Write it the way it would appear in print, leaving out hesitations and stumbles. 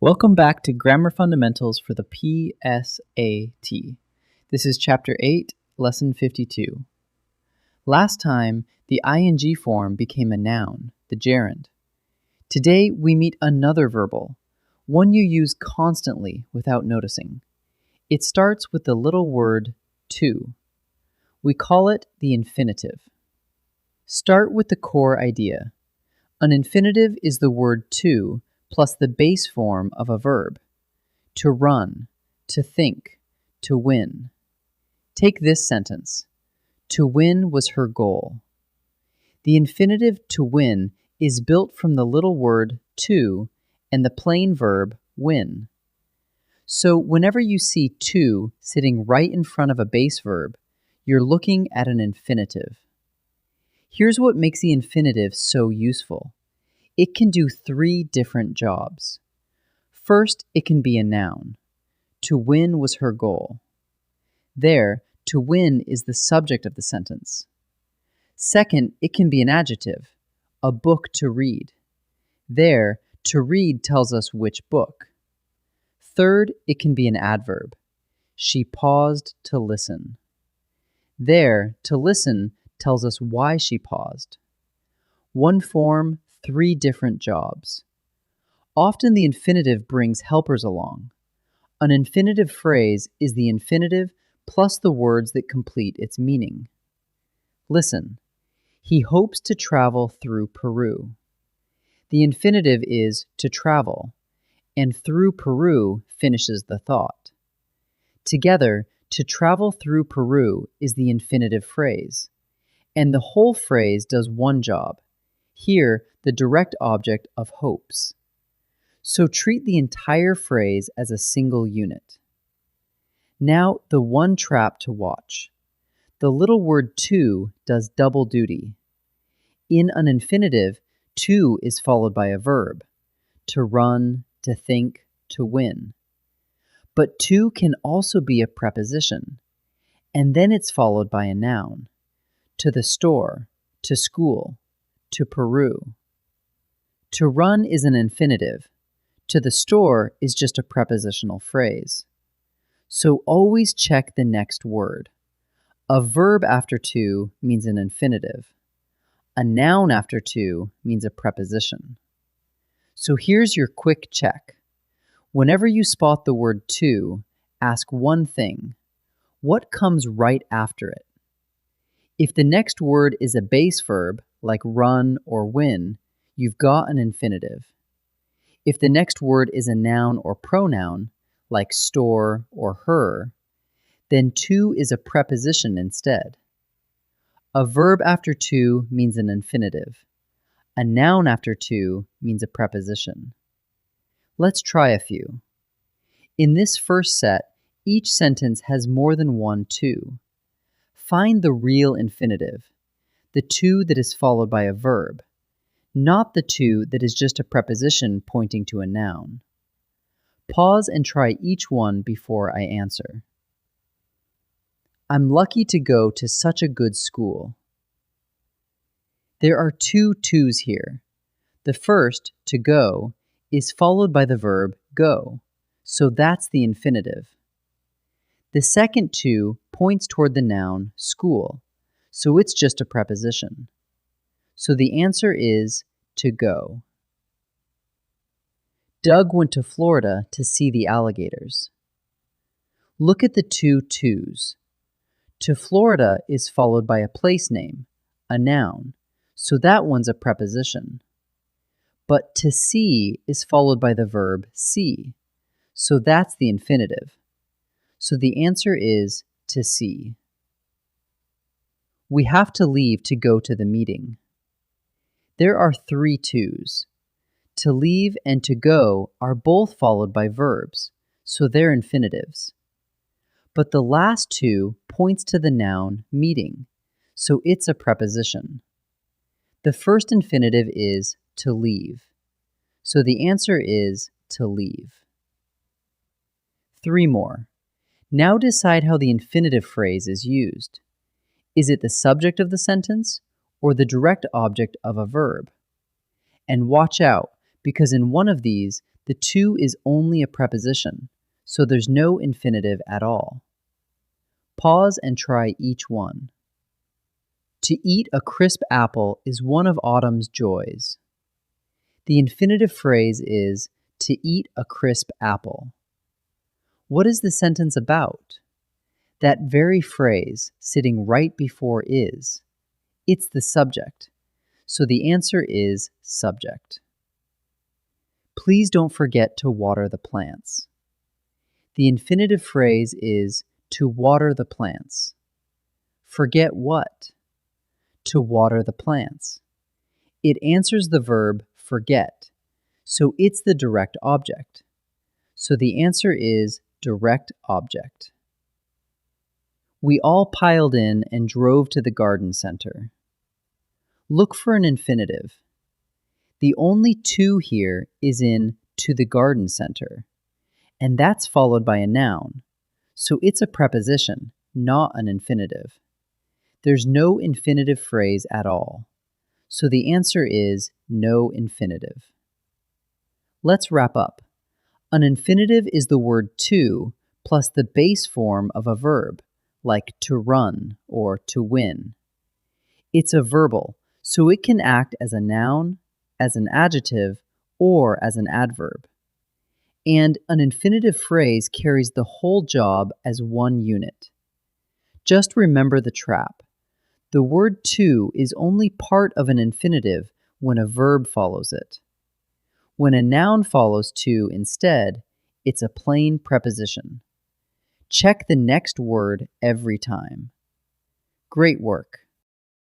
Welcome back to Grammar Fundamentals for the PSAT. This is Chapter 8, Lesson 52. Last time, the ing form became a noun, the gerund. Today, we meet another verbal, one you use constantly without noticing. It starts with the little word to. We call it the infinitive. Start with the core idea. An infinitive is the word to plus the base form of a verb. To run, to think, to win. Take this sentence. To win was her goal. The infinitive to win is built from the little word to and the plain verb win. So whenever you see to sitting right in front of a base verb, you're looking at an infinitive. Here's what makes the infinitive so useful. It can do 3 different jobs. First, it can be a noun. To win was her goal. There, to win is the subject of the sentence. Second, it can be an adjective, a book to read. There, to read tells us which book. Third, it can be an adverb. She paused to listen. There, to listen tells us why she paused. One form, 3 different jobs. Often the infinitive brings helpers along. An infinitive phrase is the infinitive plus the words that complete its meaning. Listen, he hopes to travel through Peru. The infinitive is to travel, and through Peru finishes the thought. Together, to travel through Peru is the infinitive phrase, and the whole phrase does one job. Here, the direct object of hopes. So treat the entire phrase as a single unit. Now, the one trap to watch. The little word to does double duty. In an infinitive, to is followed by a verb. To run, to think, to win. But to can also be a preposition, and then it's followed by a noun. To the store, to school, to Peru. To run is an infinitive. To the store is just a prepositional phrase. So always check the next word. A verb after to means an infinitive. A noun after to means a preposition. So here's your quick check. Whenever you spot the word to, ask one thing. What comes right after it? If the next word is a base verb, like run or win, you've got an infinitive. If the next word is a noun or pronoun, like store or her, then to is a preposition instead. A verb after to means an infinitive. A noun after to means a preposition. Let's try a few. In this first set, each sentence has more than one to. Find the real infinitive, the to that is followed by a verb, not the to that is just a preposition pointing to a noun. Pause and try each one before I answer. I'm lucky to go to such a good school. There are 2 tos here. The first, to go, is followed by the verb go, so that's the infinitive. The second to points toward the noun school, so it's just a preposition. So the answer is to go. Doug went to Florida to see the alligators. Look at the 2 tos. To Florida is followed by a place name, a noun, so that one's a preposition. But to see is followed by the verb see, so that's the infinitive. So the answer is to see. We have to leave to go to the meeting. There are 3 tos. To leave and to go are both followed by verbs, so they're infinitives. But the last to points to the noun meeting, so it's a preposition. The first infinitive is to leave, so the answer is to leave. 3 more. Now decide how the infinitive phrase is used. Is it the subject of the sentence or the direct object of a verb? And watch out, because in one of these, The to is only a preposition, so there's no infinitive at all. Pause and try each one. To eat a crisp apple is one of autumn's joys. The infinitive phrase is to eat a crisp apple. What is the sentence about? That very phrase sitting right before is. It's the subject, so the answer is subject. Please don't forget to water the plants. The infinitive phrase is to water the plants. Forget what? To water the plants. It answers the verb forget, so it's the direct object. So the answer is direct object. We all piled in and drove to the garden center. Look for an infinitive. The only to here is in to the garden center, and that's followed by a noun, so it's a preposition, not an infinitive. There's no infinitive phrase at all, so the answer is no infinitive. Let's wrap up. An infinitive is the word to plus the base form of a verb, like to run or to win. It's a verbal, so it can act as a noun, as an adjective, or as an adverb. And an infinitive phrase carries the whole job as one unit. Just remember the trap. The word to is only part of an infinitive when a verb follows it. When a noun follows to instead, it's a plain preposition. Check the next word every time. Great work.